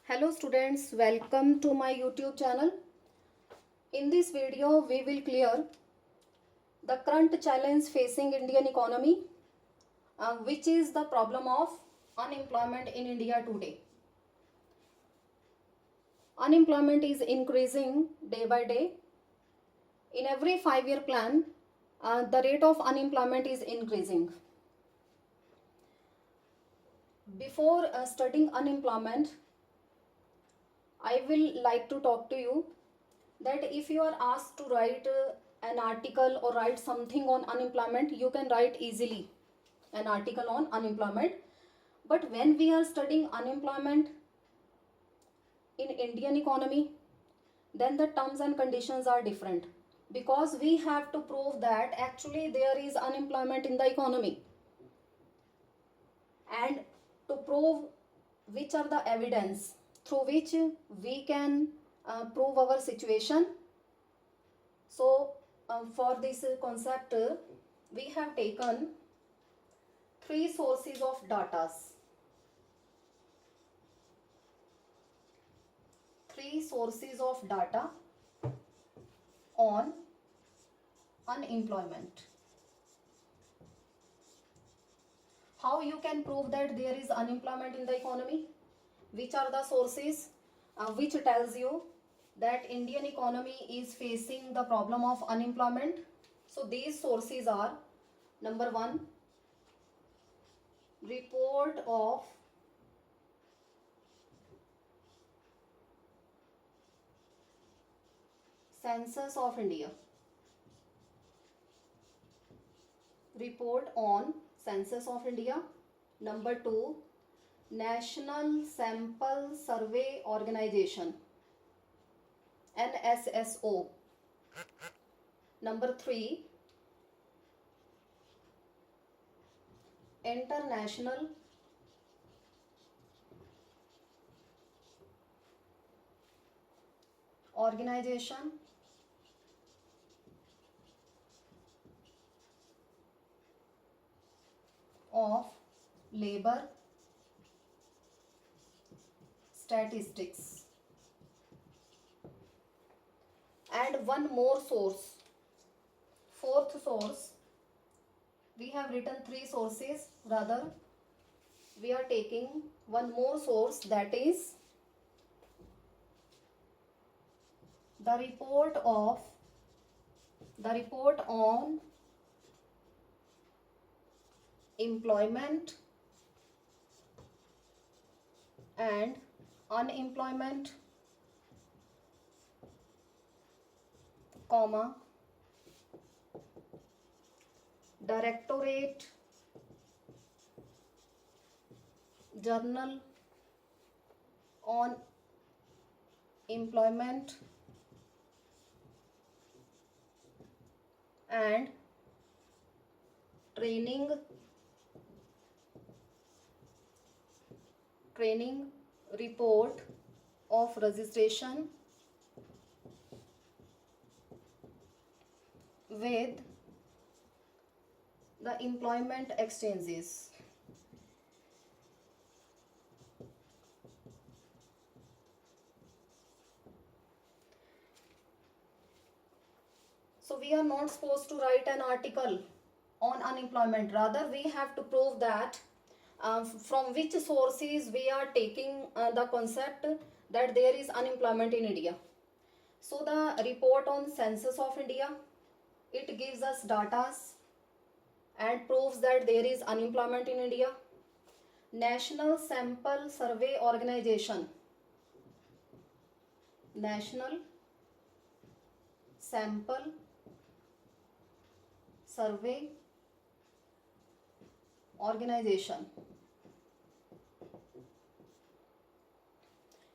Hello students, welcome to my YouTube channel. In this video, we will clear the current challenge facing Indian economy, which is the problem of unemployment in India today. Unemployment is increasing day by day. In every 5-year plan, the rate of unemployment is increasing. Before studying unemployment, I will like to talk to you that if you are asked to write an article or write something on unemployment, you can write easily an article on unemployment. But when we are studying unemployment in Indian economy, then the terms and conditions are different, because we have to prove that actually there is unemployment in the economy, and to prove which are the evidence through which we can prove our situation. So for this concept, we have taken three sources of data. Three sources of data on unemployment. How you can prove that there is unemployment in the economy? Which are the sources which tells you that Indian economy is facing the problem of unemployment? So these sources are: number one, report of Census of India. Report on Census of India. Number two, National Sample Survey Organization, NSSO. Number three, International Organization of Labor Statistics. And one more source, fourth source. We have written three sources, rather we are taking one more source, that is the report on employment and unemployment, comma, Directorate Journal on Employment and Training Report of Registration with the employment exchanges. So we are not supposed to write an article on unemployment, rather we have to prove that from which sources we are taking the concept that there is unemployment in India. So the report on Census of India, it gives us data and proves that there is unemployment in India. National Sample Survey Organization, National Sample Survey Organization,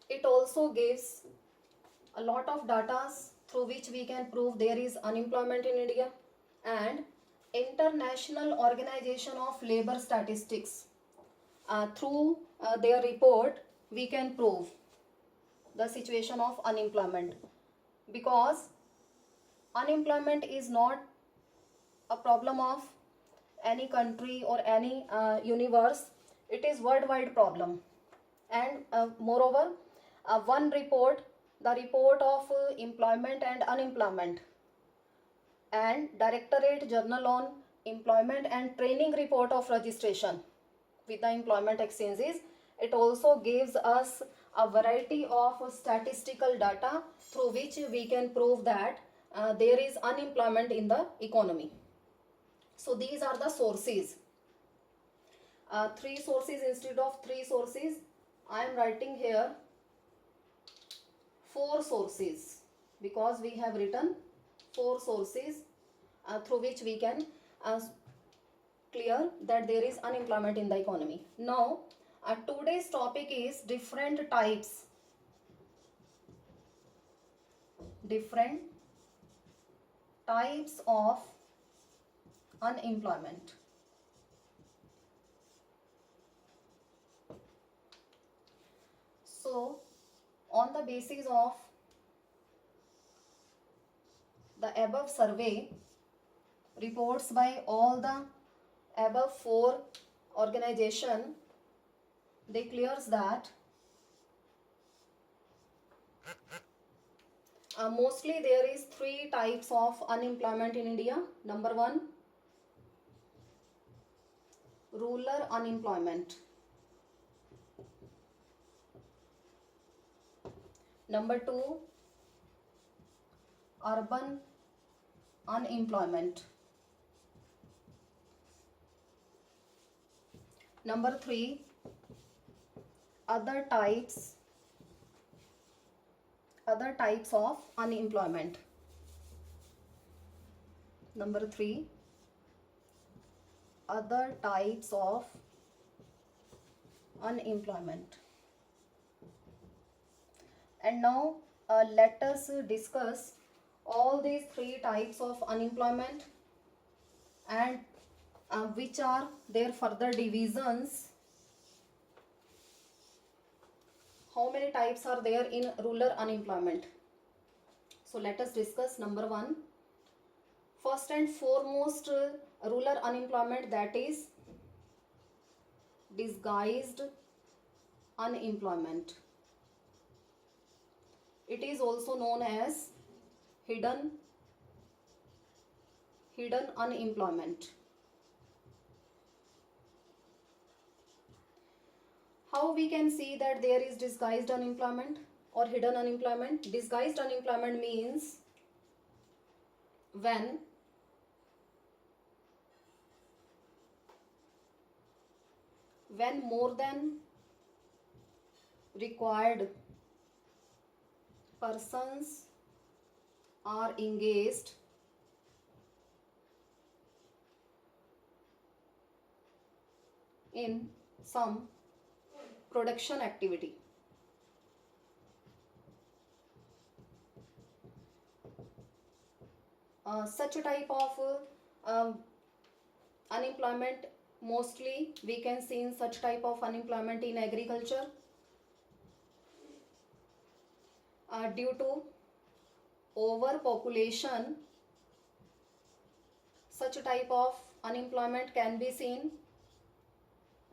it also gives a lot of data through which we can prove there is unemployment in India. And International Organization of Labor Statistics, through their report we can prove the situation of unemployment, because unemployment is not a problem of any country or any universe, it is worldwide problem. And moreover, one report, the report of employment and unemployment, and Directorate Journal on Employment and Training report of registration with the employment exchanges. It also gives us a variety of statistical data through which we can prove that there is unemployment in the economy. So these are the sources. Three sources instead of three sources. I am writing here four sources because we have written four sources through which we can clear that there is unemployment in the economy. Now, today's topic is different types of unemployment. So, on the basis of the above survey, reports by all the above four organization, they clears that mostly there is three types of unemployment in India. Number one, rural unemployment. Number two, urban unemployment. Number three, other types of unemployment. Number three, other types of unemployment. And now let us discuss all these three types of unemployment and which are their further divisions. How many types are there in rural unemployment? So let us discuss. Number one, first and foremost, rural unemployment, that is disguised unemployment. It is also known as hidden unemployment. How we can see that there is disguised unemployment or hidden unemployment? Disguised unemployment means when more than required persons are engaged in some production activity. Such a type of unemployment, mostly we can see in such type of unemployment in agriculture due to overpopulation. Such a type of unemployment can be seen,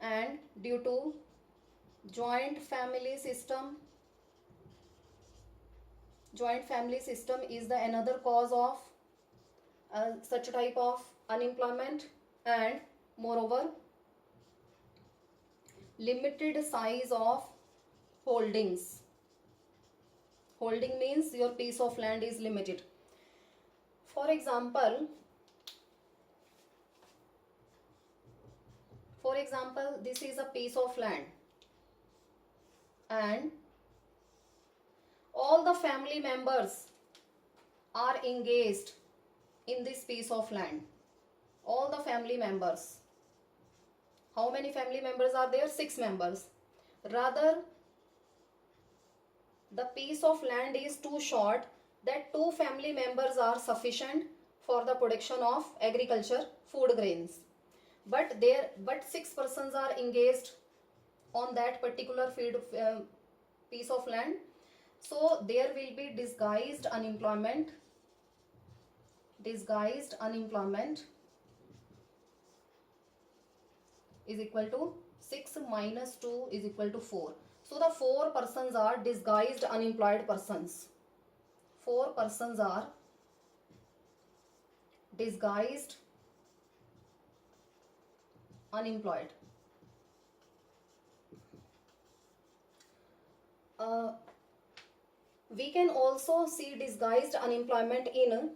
and due to joint family system is the another cause of such a type of unemployment. And moreover, limited size of holdings. Holding means your piece of land is limited. For example, this is a piece of land and all the family members are engaged in this piece of land. All the family members. How many family members are there? 6 members. Rather, the piece of land is too short that 2 family members are sufficient for the production of agriculture food grains. But 6 persons are engaged on that particular piece of land. So there will be disguised unemployment. Disguised unemployment is equal to 6 minus 2 is equal to 4. So the four persons are disguised unemployed persons. Four persons are disguised unemployed. We can also see disguised unemployment in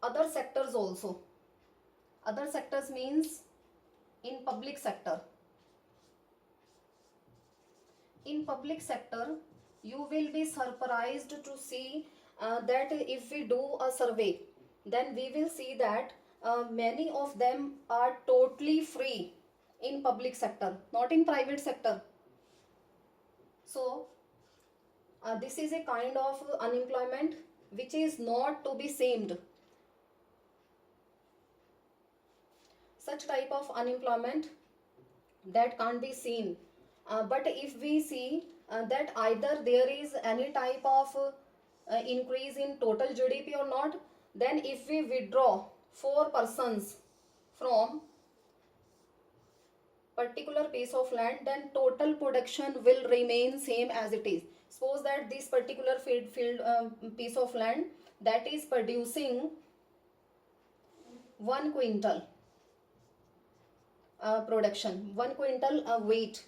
other sectors also. Other sectors means in public sector. In public sector, you will be surprised to see that if we do a survey, then we will see that many of them are totally free in public sector, not in private sector. So this is a kind of unemployment which is not to be shamed. Such type of unemployment that can't be seen. But if we see that either there is any type of increase in total GDP or not, then if we withdraw four persons from particular piece of land, then total production will remain same as it is. Suppose that this particular piece of land that is producing 1 quintal production, 1 quintal weight,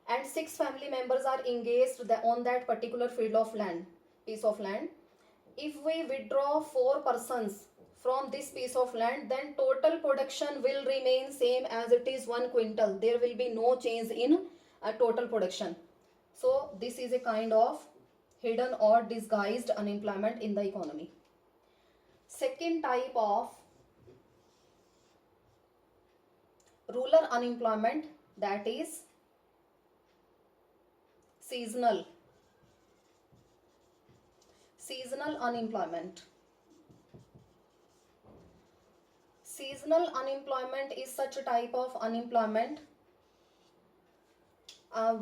and 6 family members are engaged on that particular piece of land. If we withdraw 4 persons from this piece of land, then total production will remain same as it is 1 quintal. There will be no change in total production. So this is a kind of hidden or disguised unemployment in the economy. Second type of rural unemployment, that is seasonal unemployment. Seasonal unemployment is such a type of unemployment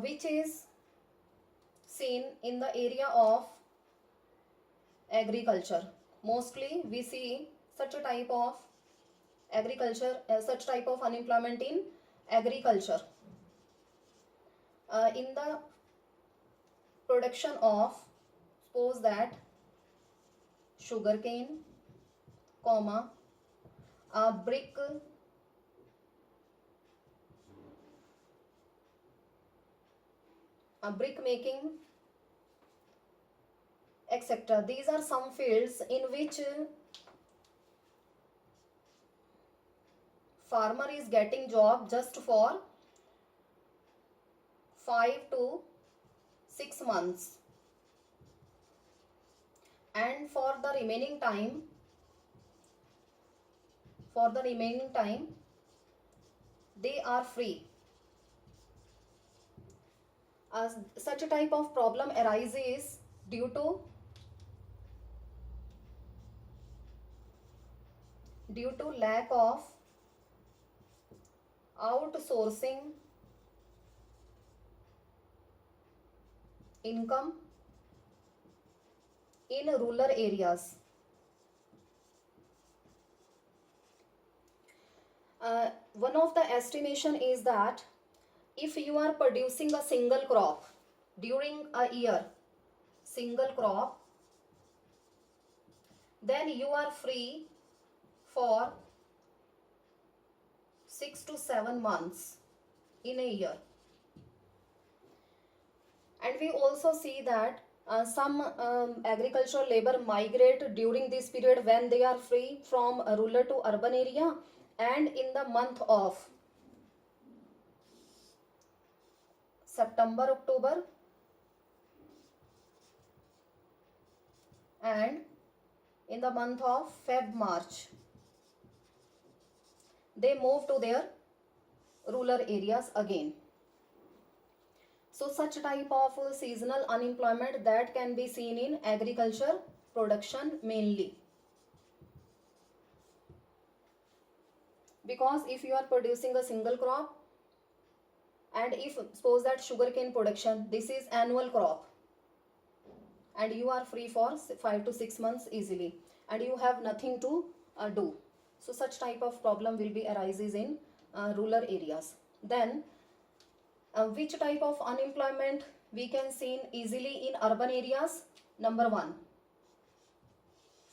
which is seen in the area of agriculture. Mostly we see such a type of such type of unemployment in agriculture. In the production of, suppose that sugarcane, brick, brick making, etc. These are some fields in which farmer is getting job just for 5 to 6 months, and for the remaining time they are free. Such a type of problem arises due to lack of outsourcing income in rural areas. One of the estimation is that if you are producing a single crop during a year, then you are free for 6 to 7 months in a year. And we also see that some agricultural labor migrate during this period when they are free from rural to urban area, and in the month of September, October, and in the month of Feb, March, they move to their rural areas again. So such type of seasonal unemployment that can be seen in agriculture production mainly. Because if you are producing a single crop, and if suppose that sugarcane production, this is annual crop, and you are free for 5 to 6 months easily, and you have nothing to do. So such type of problem will be arises in rural areas. Then which type of unemployment we can see easily in urban areas? Number one,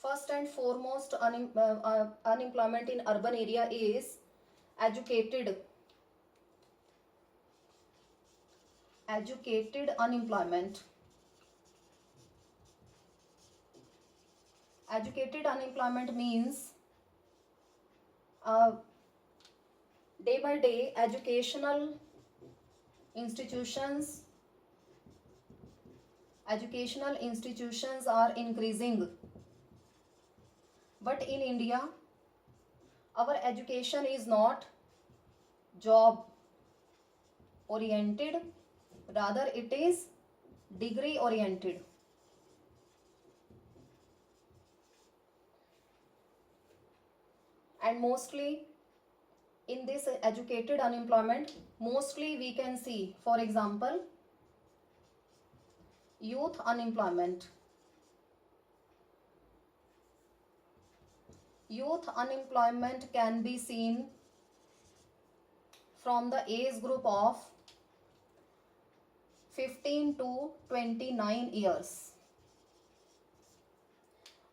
first and foremost unemployment in urban area is educated unemployment. Educated unemployment means uh, day by day institutions educational institutions are increasing, but in India our education is not job oriented, rather it is degree oriented. And mostly in this educated unemployment, mostly we can see, for example, youth unemployment. Youth unemployment can be seen from the age group of 15 to 29 years,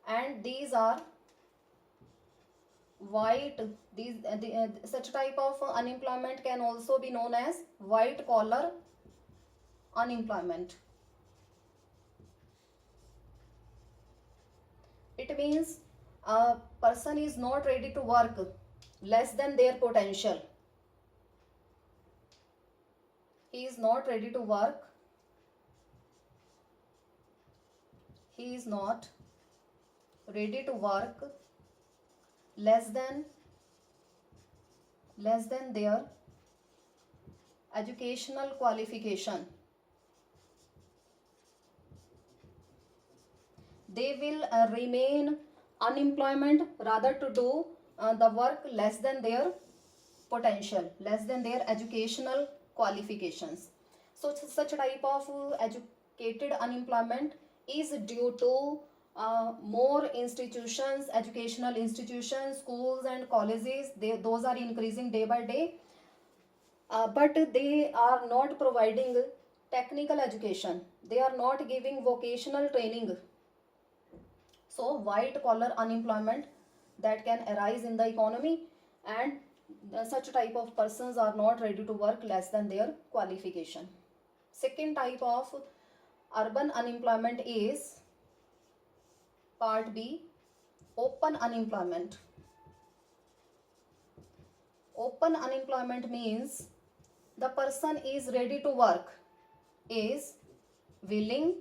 and these are white such type of unemployment can also be known as white collar unemployment. It means a person is not ready to work less than their potential. He is not ready to work. He is not ready to work less than their educational qualification. They will remain unemployment rather to do the work less than their potential, less than their educational qualifications. So such type of educated unemployment is due to more institutions, educational institutions, schools and colleges, those are increasing day by day, but they are not providing technical education, they are not giving vocational training. So white collar unemployment that can arise in the economy, and such type of persons are not ready to work less than their qualification. Second type of urban unemployment is part B, open unemployment. Open unemployment means the person is ready to work, is willing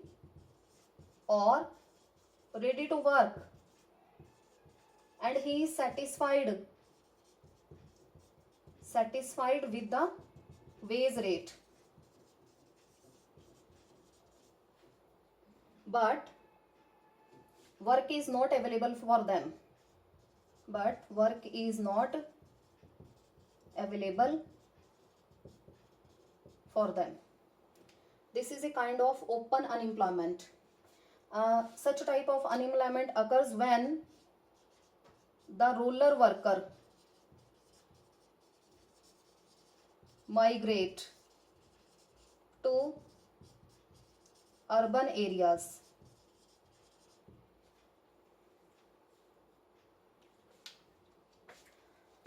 or ready to work, and he is satisfied with the wage rate, but work is not available for them. This is a kind of open unemployment. Such type of unemployment occurs when the rural worker migrate to urban areas.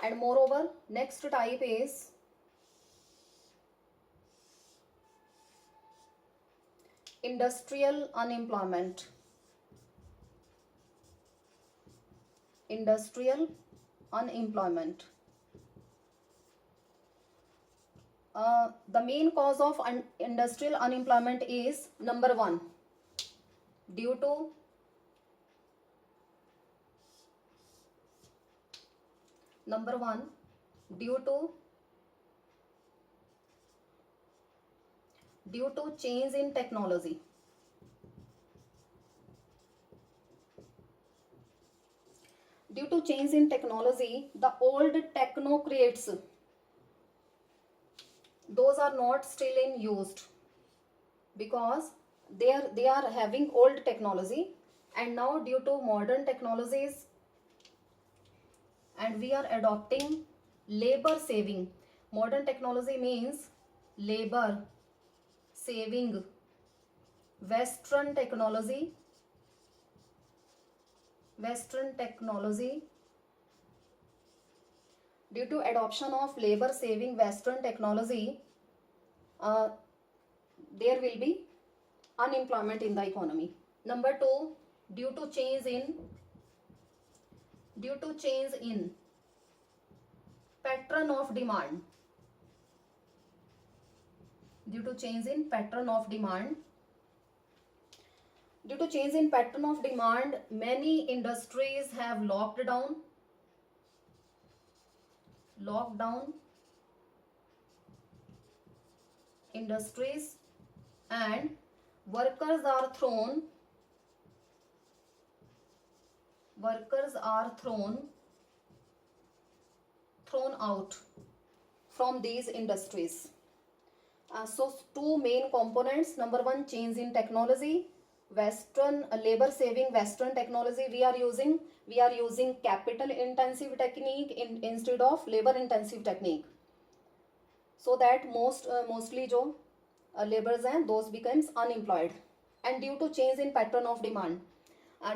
And moreover, next type is industrial unemployment. Industrial unemployment. The main cause of industrial unemployment is number one, due to change in technology. Due to change in technology, the old technocrats, those are not still in used, because they are having old technology, and now due to modern technologies, and we are adopting labor saving. Modern technology means labor saving Western technology, Western technology. Due to adoption of labor saving Western technology, uh, there will be unemployment in the economy. Number two, due to change in pattern of demand, due to change in pattern of demand, due to change in pattern of demand, many industries have locked down industries, and workers are thrown out from these industries. So two main components. Number one, change in technology. Western labor saving Western technology we are using capital intensive technique instead of labor intensive technique, so that mostly जो laborers हैं those becomes unemployed. And due to change in pattern of demand,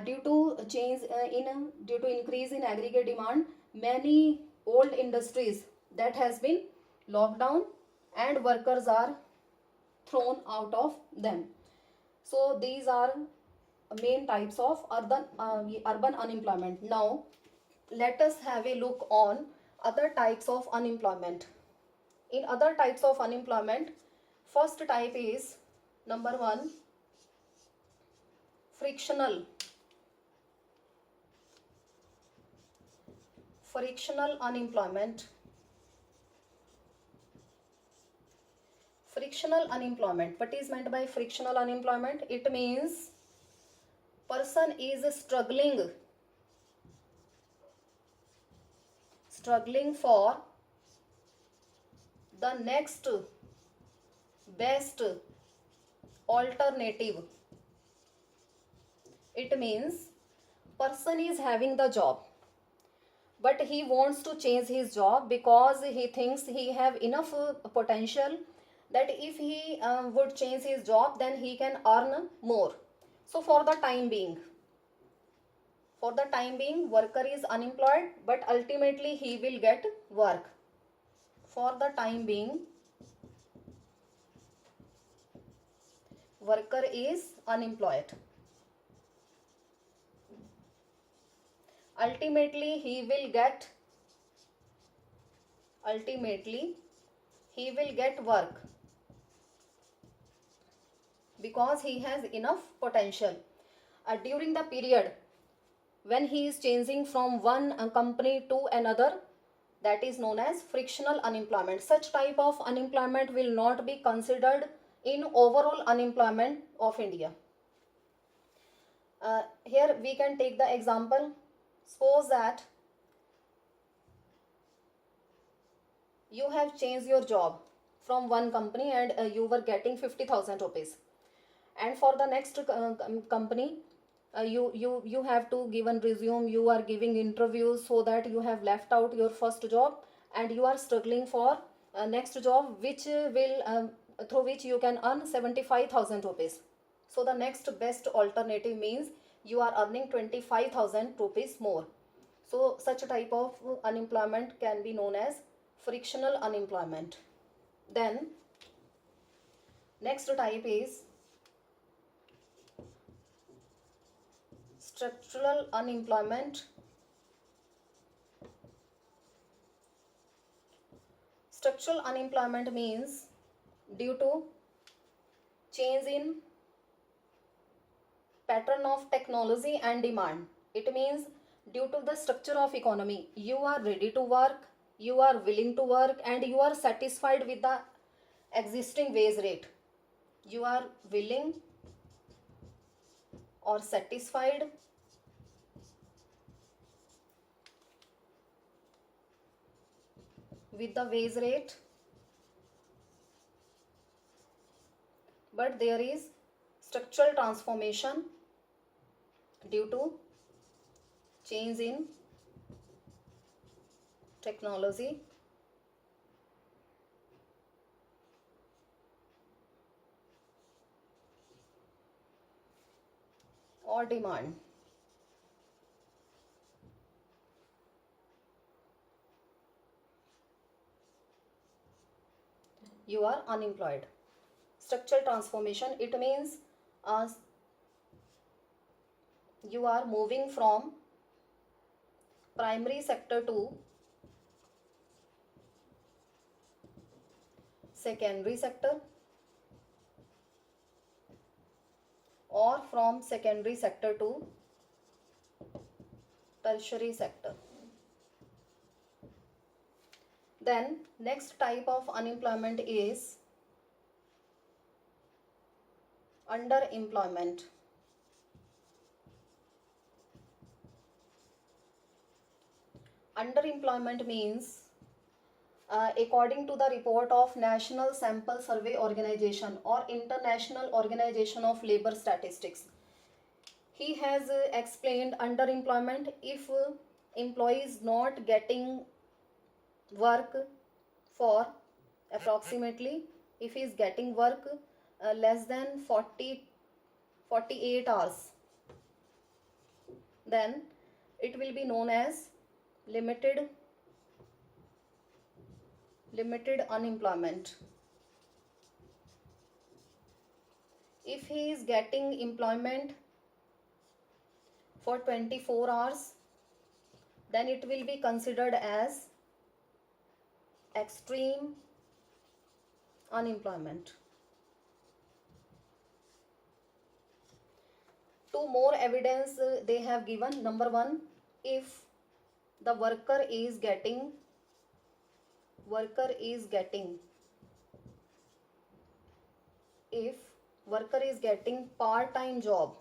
due to increase in aggregate demand, many old industries that has been locked down and workers are thrown out of them. So these are main types of urban unemployment. Now let us have a look on other types of unemployment. In other types of unemployment, first type is number one, frictional unemployment. Frictional unemployment. What is meant by frictional unemployment? It means person is struggling for the next best alternative. It means person is having the job, but he wants to change his job because he thinks he have enough potential that if he would change his job, then he can earn more. So for the time being worker is unemployed, but ultimately he will get work. For the time being worker is unemployed, ultimately he will get work because he has enough potential. During the period when he is changing from one company to another, that is known as frictional unemployment. Such type of unemployment will not be considered in overall unemployment of India. Here we can take the example. Suppose that you have changed your job from one company and you were getting 50,000 rupees, and for the next company you have to give a resume, you are giving interviews, so that you have left out your first job and you are struggling for next job which will through which you can earn 75,000 rupees. So the next best alternative means you are earning 25,000 rupees more. So such a type of unemployment can be known as frictional unemployment. Then next type is structural unemployment. Structural unemployment means due to change in pattern of technology and demand. It means due to the structure of economy, you are ready to work, you are willing to work, and you are satisfied with the existing wage rate. You are willing or satisfied with the wage rate, but there is structural transformation due to change in technology, or demand. You are unemployed. Structural transformation, it means you are moving from primary sector to secondary sector, or from secondary sector to tertiary sector. Then next type of unemployment is underemployment. Underemployment means according to the report of National Sample Survey Organization or International Organization of Labor Statistics, he has explained underemployment if employee is not getting work for approximately, if he is getting work less than 48 hours, then it will be known as limited unemployment. If he is getting employment for 24 hours, then it will be considered as extreme unemployment. Two more evidence they have given. Number one, if the worker is getting if worker is getting part-time job,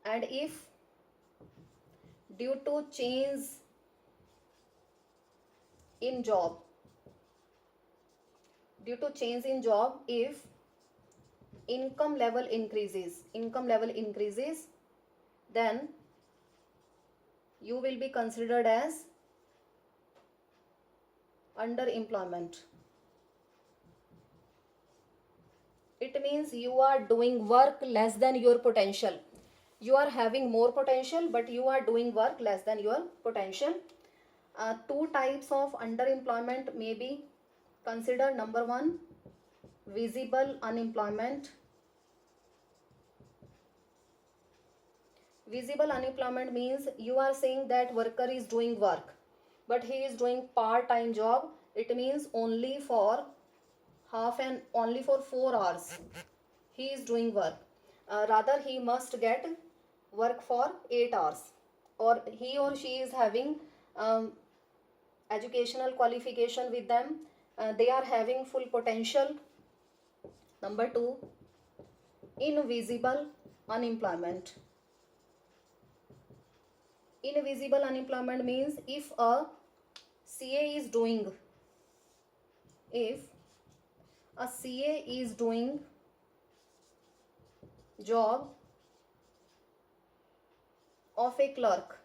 and if due to change in job, if income level increases, then you will be considered as underemployment. It means you are doing work less than your potential. You are having more potential, but you are doing work less than your potential. Two types of underemployment may be considered. Number one, visible unemployment. Visible unemployment means you are saying that worker is doing work, but he is doing part-time job. It means only for only for 4 hours he is doing work. Rather, he must get work for 8 hours, or he or she is having educational qualification with them. They are having full potential. Number two, invisible unemployment. Invisible unemployment means if a CA is doing job of a clerk,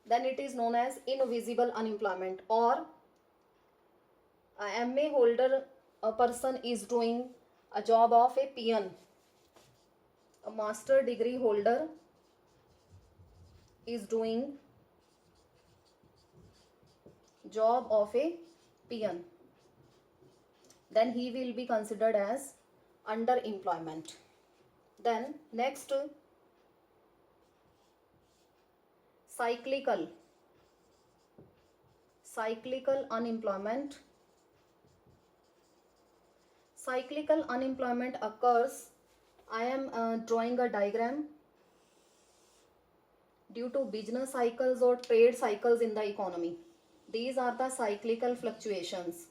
then it is known as invisible unemployment. Or a MA holder, a person is doing a job of a peon. A master degree holder is doing job of a peon, then he will be considered as underemployment. Then next, cyclical unemployment. Cyclical unemployment occurs, I am drawing a diagram, due to business cycles or trade cycles in the economy. These are the cyclical fluctuations.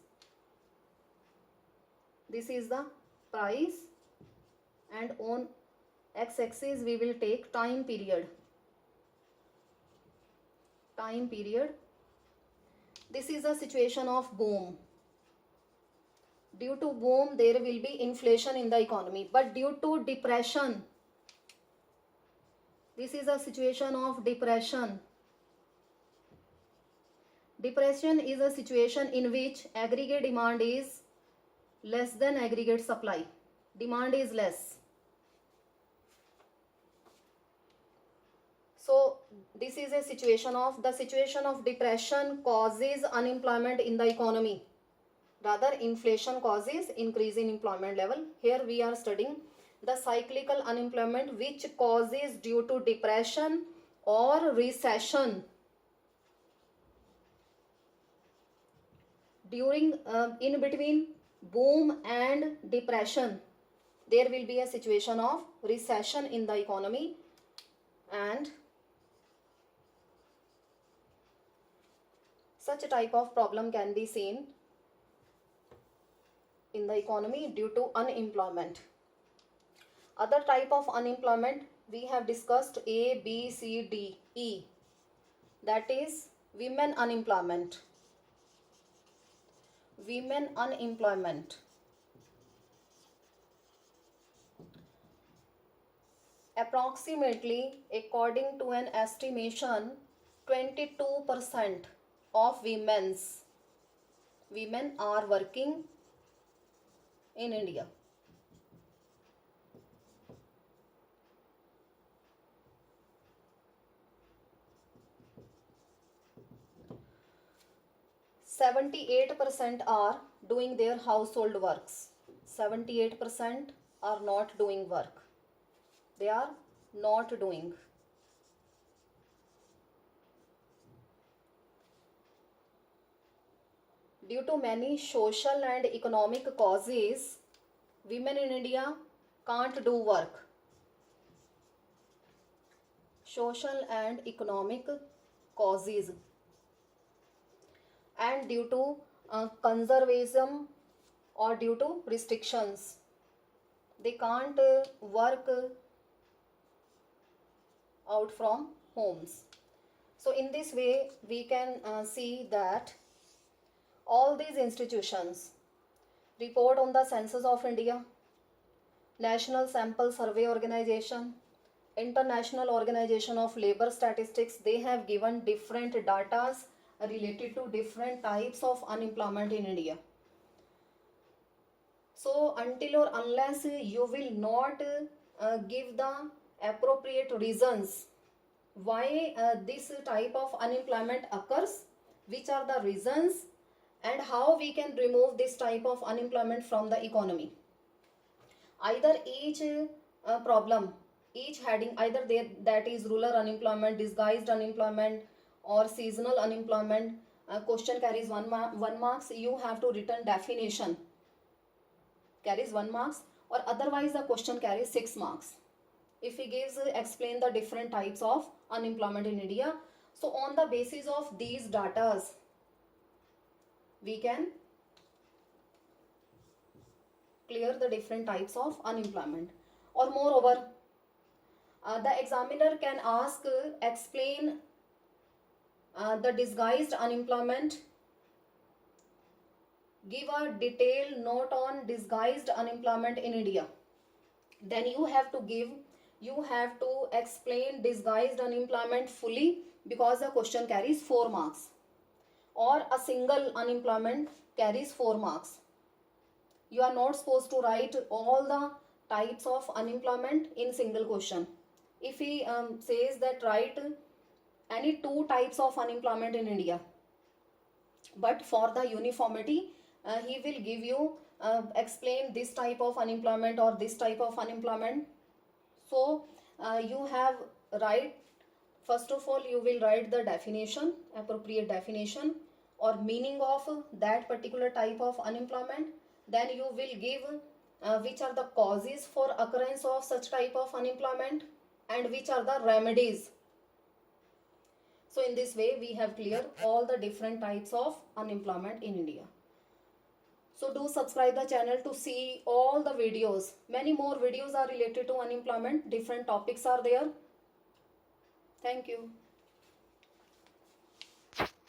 This is the price, and on x-axis we will take time period. This is a situation of boom. Due to boom, there will be inflation in the economy, but due to depression, this is a situation of depression. Depression is a situation in which aggregate demand is less than aggregate supply. Demand is less. So this is a situation of, the situation of depression causes unemployment in the economy. Rather, inflation causes increase in employment level. Here we are studying the cyclical unemployment which causes due to depression or recession. During in between boom and depression, there will be a situation of recession in the economy, and such a type of problem can be seen in the economy due to unemployment. Other type of unemployment we have discussed A, B, C, D, E. That is women unemployment. Women unemployment. Approximately, according to an estimation, 22% of women are working in India. %78% are doing their household works. 78% are not doing work. They are not doing. Due to many social and economic causes, women in India can't do work. Social and economic causes, and due to conservatism or due to restrictions, they can't work out from homes. So in this way we can see that all these institutions, report on the census of India, National Sample Survey Organization, International Organization of Labor Statistics, they have given different data related to different types of unemployment in India. So until or unless you will not give the appropriate reasons why this type of unemployment occurs, which are the reasons, and how we can remove this type of unemployment from the economy. Either each problem, each heading, either that is rural unemployment, disguised unemployment, or seasonal unemployment, question carries 1 marks. You have to return definition, carries 1 marks, or otherwise the question carries 6 marks. If he gives explain the different types of unemployment in India, so on the basis of these datas we can clear the different types of unemployment. Or moreover, the examiner can ask explain the disguised unemployment, give a detailed note on disguised unemployment in India. Then you have to explain disguised unemployment fully, because the question carries 4 marks, or a single unemployment carries 4 marks. You are not supposed to write all the types of unemployment in single question. If he says that write any 2 types of unemployment in India, but for the uniformity he will give you explain this type of unemployment or this type of unemployment. So you have write, first of all you will write the definition, appropriate definition or meaning of that particular type of unemployment. Then you will give which are the causes for occurrence of such type of unemployment and which are the remedies. So in this way we have cleared all the different types of unemployment in India. So do subscribe the channel to see all the videos. Many more videos are related to unemployment. Different topics are there. Thank you.